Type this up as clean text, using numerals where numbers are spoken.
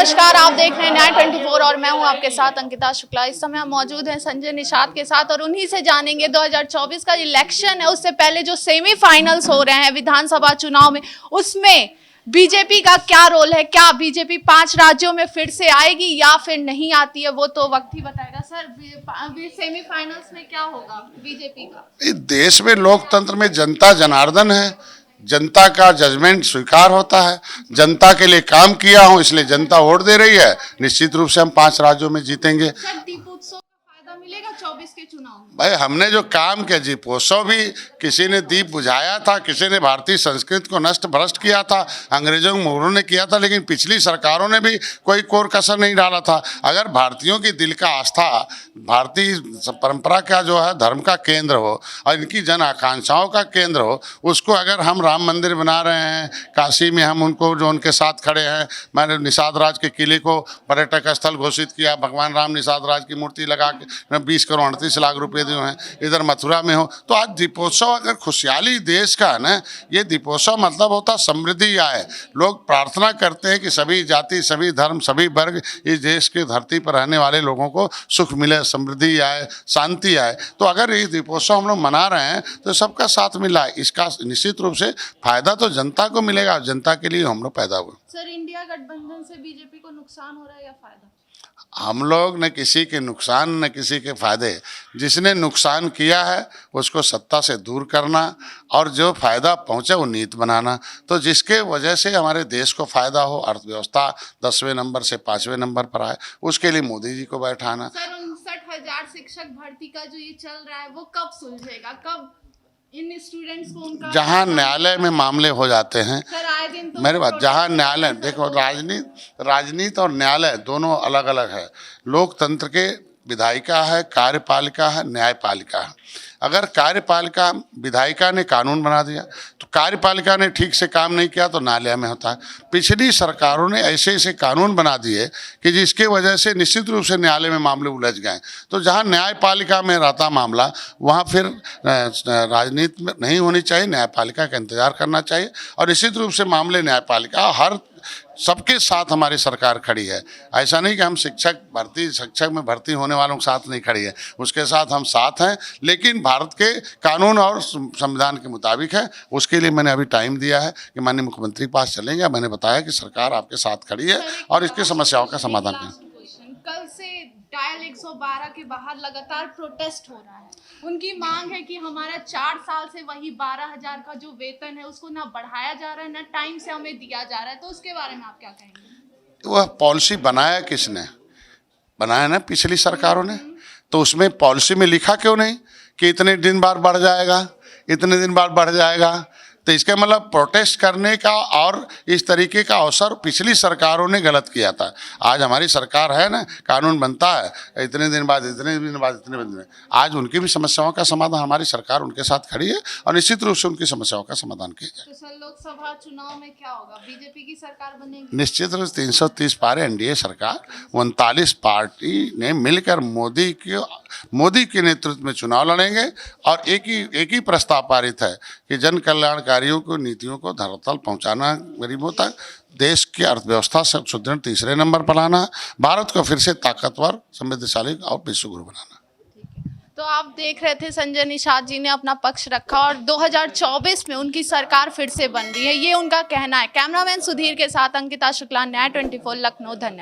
नमस्कार, आप देख रहे हैं न्याय 24 और मैं हूं आपके साथ अंकिता शुक्ला। इस समय हम मौजूद हैं संजय निषाद के साथ और उन्हीं से जानेंगे 2024 का इलेक्शन है, उससे पहले जो सेमीफाइनल्स हो रहे हैं विधानसभा चुनाव में, उसमें बीजेपी का क्या रोल है। क्या बीजेपी 5 राज्यों में फिर से आएगी या फिर नहीं आती है, वो तो वक्त ही बताएगा। सर, सेमीफाइनल्स में क्या होगा बीजेपी का? इस देश में लोकतंत्र में जनता जनार्दन है, जनता का जजमेंट स्वीकार होता है। जनता के लिए काम किया हूं, इसलिए जनता वोट दे रही है। निश्चित रूप से हम 5 राज्यों में जीतेंगे। सर, दीपोत्सव का फायदा मिलेगा 24 के चुनाव में? भाई, हमने जो काम किया, दीपोत्सव भी किसी ने दीप बुझाया था, किसी ने भारतीय संस्कृति को नष्ट भ्रष्ट किया था, अंग्रेजों के मुगलों ने किया था, लेकिन पिछली सरकारों ने भी कोई कोर कसर नहीं डाला था। अगर भारतीयों की दिल का आस्था भारतीय परंपरा का जो है धर्म का केंद्र हो और इनकी जन आकांक्षाओं का केंद्र हो, उसको अगर हम राम मंदिर बना रहे हैं, काशी में हम उनको जो उनके साथ खड़े हैं, मैंने निषाद राज के किले को पर्यटक स्थल घोषित किया, भगवान राम निषाद राज की मूर्ति लगा के 20 करोड़ 38 लाख रुपए दिए हैं, इधर मथुरा में हो। तो आज दीपोत्सव अगर खुशहाली देश का है ना, ये दीपोत्सव मतलब होता समृद्धि आए। लोग प्रार्थना करते हैं कि सभी जाति, सभी धर्म, सभी वर्ग इस देश की धरती पर रहने वाले लोगों को सुख मिले, समृद्धि आए, शांति आए। तो अगर ये दीपोत्सव हम लोग मना रहे हैं तो सबका साथ मिला है, इसका निश्चित रूप से फायदा तो जनता को मिलेगा। जनता के लिए हम लोग पैदा हुए। सर, इंडिया गठबंधन से बीजेपी को नुकसान हो रहा है या फायदा? हम लोग न किसी के नुकसान न किसी के फायदे। जिसने नुकसान किया है उसको सत्ता से दूर करना और जो फायदा पहुंचे वो नीति बनाना। तो जिसके वजह से हमारे देश को फायदा हो, अर्थव्यवस्था 10वें नंबर से 5वें नंबर पर आए, उसके लिए मोदी जी को बैठाना। सर, 59,000 शिक्षक भर्ती का जो ये चल रहा है वो कब सुलझेगा? कब इन स्टूडेंट्स को उनका जहाँ न्यायालय में मामले हो जाते हैं, सर आए दिन तो मेरे बात, जहाँ न्यायालय, देखो, राजनीति और न्यायालय दोनों अलग अलग है। लोकतंत्र के विधायिका है, कार्यपालिका है, न्यायपालिका है। अगर कार्यपालिका, विधायिका ने कानून बना दिया तो कार्यपालिका ने ठीक से काम नहीं किया तो न्यायालय में होता है। पिछली सरकारों ने ऐसे ऐसे कानून बना दिए कि जिसके वजह से निश्चित रूप से न्यायालय में मामले उलझ गए। तो जहां न्यायपालिका में रहता मामला, वहां फिर राजनीति में नहीं होनी चाहिए, न्यायपालिका का इंतजार करना चाहिए। और निश्चित रूप से मामले न्यायपालिका हर सबके साथ हमारी सरकार खड़ी है। ऐसा नहीं कि हम शिक्षक में भर्ती होने वालों के साथ नहीं खड़ी है, उसके साथ हम साथ हैं, लेकिन भारत के कानून और संविधान के मुताबिक है। उसके लिए मैंने अभी टाइम दिया है कि माननीय मुख्यमंत्री के पास चलेंगे। मैंने बताया कि सरकार आपके साथ खड़ी है और इसकी समस्याओं का समाधान करें। कल से डायल 112 के बाहर लगातार प्रोटेस्ट हो रहा है। उनकी मांग है कि हमारा 4 साल से वही 12,000 का जो वेतन है उसको ना बढ़ाया जा रहा है, ना टाइम से हमें दिया जा रहा है। तो उसके बारे में आप क्या कहेंगे? वह पॉलिसी बनाया किसने? बनाया ना पिछली सरकारों ने। तो उसमें पॉलिसी में लिखा क्यों नहीं कि इतने दिन बाद बढ़ जाएगा, इतने दिन बाद बढ़ जाएगा? तो इसका मतलब प्रोटेस्ट करने का और इस तरीके का अवसर पिछली सरकारों ने गलत किया था। आज हमारी सरकार है ना, कानून बनता है, इतने दिन बाद, इतने दिन बाद, इतने दिन में। आज उनकी भी समस्याओं का समाधान, हमारी सरकार उनके साथ खड़ी है और निश्चित रूप से उनकी समस्याओं का समाधान किया जाए। तो सर, लोकसभा चुनाव में क्या होगा? बीजेपी की सरकार बनेगी? निश्चित रूप से 330 पारे एनडीए सरकार, 39 पार्टी ने मिलकर मोदी के नेतृत्व में चुनाव लड़ेंगे। और एक ही प्रस्ताव पारित है कि जन कल्याणकारियों को नीतियों को धरातल पहुंचाना, गरीबों तक, देश की अर्थव्यवस्था से सुदृढ़ 3रे नंबर पर लाना, भारत को फिर से ताकतवर, समृद्धशाली और विश्वगुरु बनाना। तो आप देख रहे थे संजय निषाद जी ने अपना पक्ष रखा और 2024 में उनकी सरकार फिर से बन रही है, ये उनका कहना है। कैमरामैन सुधीर के साथ अंकिता शुक्ला, न्याय 24 लखनऊ। धन्यवाद।